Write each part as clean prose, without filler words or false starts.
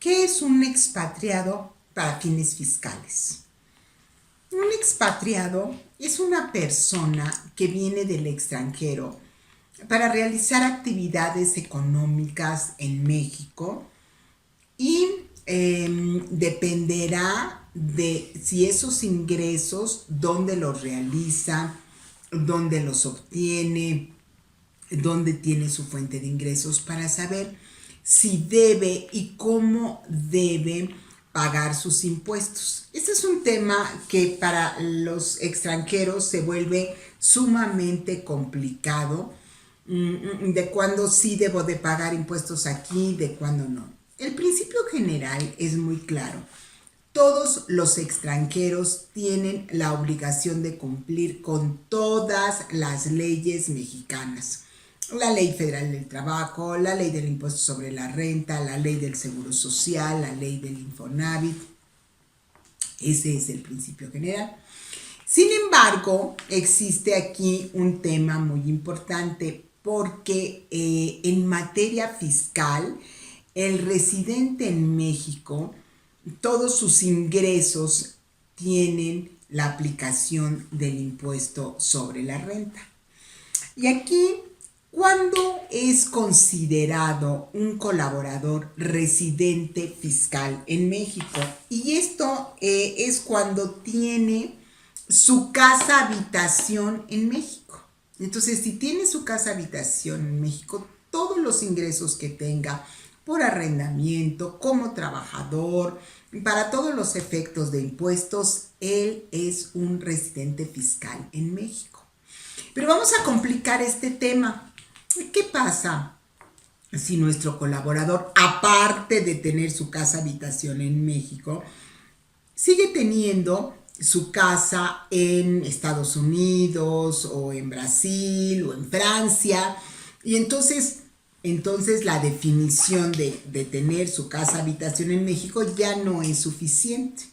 ¿Qué es un expatriado para fines fiscales? Un expatriado es una persona que viene del extranjero para realizar actividades económicas en México y dependerá de si esos ingresos, dónde los realiza, dónde los obtiene, dónde tiene su fuente de ingresos, para saber si debe y cómo debe pagar sus impuestos. Este es un tema que para los extranjeros se vuelve sumamente complicado, de cuándo sí debo de pagar impuestos aquí, de cuándo no. El principio general es muy claro. Todos los extranjeros tienen la obligación de cumplir con todas las leyes mexicanas. La Ley Federal del Trabajo, la Ley del Impuesto sobre la Renta, la Ley del Seguro Social, la Ley del Infonavit. Ese es el principio general. Sin embargo, existe aquí un tema muy importante porque en materia fiscal, el residente en México, todos sus ingresos tienen la aplicación del impuesto sobre la renta. Y aquí, ¿cuándo es considerado un colaborador residente fiscal en México? Y esto es cuando tiene su casa habitación en México. Entonces, si tiene su casa habitación en México, todos los ingresos que tenga por arrendamiento, como trabajador, para todos los efectos de impuestos, él es un residente fiscal en México. Pero vamos a complicar este tema. ¿Qué pasa si nuestro colaborador, aparte de tener su casa habitación en México, sigue teniendo su casa en Estados Unidos o en Brasil o en Francia? Y entonces la definición de tener su casa habitación en México ya no es suficiente.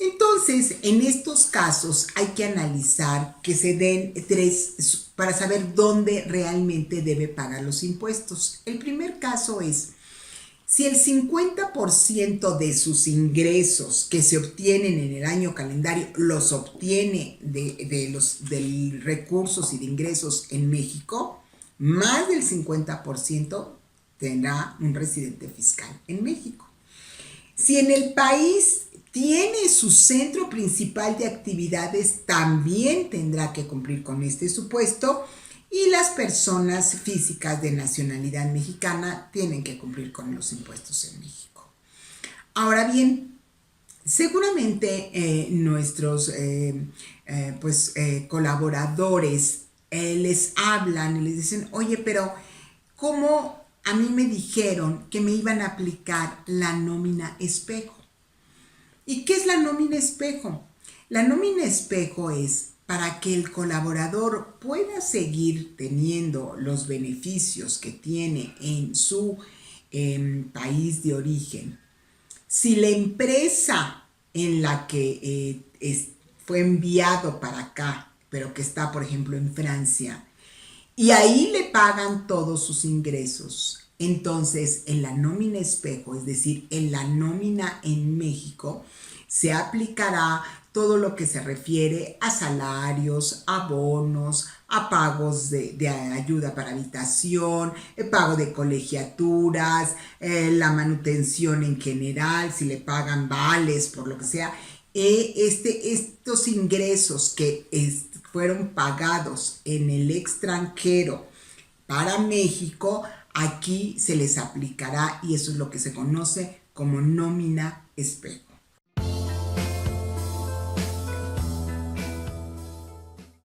Entonces, en estos casos hay que analizar que se den tres para saber dónde realmente debe pagar los impuestos. El primer caso es si el 50% de sus ingresos que se obtienen en el año calendario los obtiene de los recursos y de ingresos en México, más del 50% tendrá un residente fiscal en México. Si en el país tiene su centro principal de actividades, también tendrá que cumplir con este supuesto. Y las personas físicas de nacionalidad mexicana tienen que cumplir con los impuestos en México. Ahora bien, seguramente nuestros colaboradores les hablan y les dicen, oye, pero ¿cómo a mí me dijeron que me iban a aplicar la nómina espejo? ¿Y qué es la nómina espejo? La nómina espejo es para que el colaborador pueda seguir teniendo los beneficios que tiene en su país de origen. Si la empresa en la que fue enviado para acá, pero que está, por ejemplo, en Francia, y ahí le pagan todos sus ingresos, entonces en la nómina espejo, es decir, en la nómina en México, se aplicará todo lo que se refiere a salarios, a bonos, a pagos de ayuda para habitación, el pago de colegiaturas, la manutención en general, si le pagan vales, por lo que sea. Estos ingresos que fueron pagados en el extranjero para México, aquí se les aplicará, y eso es lo que se conoce como nómina espejo.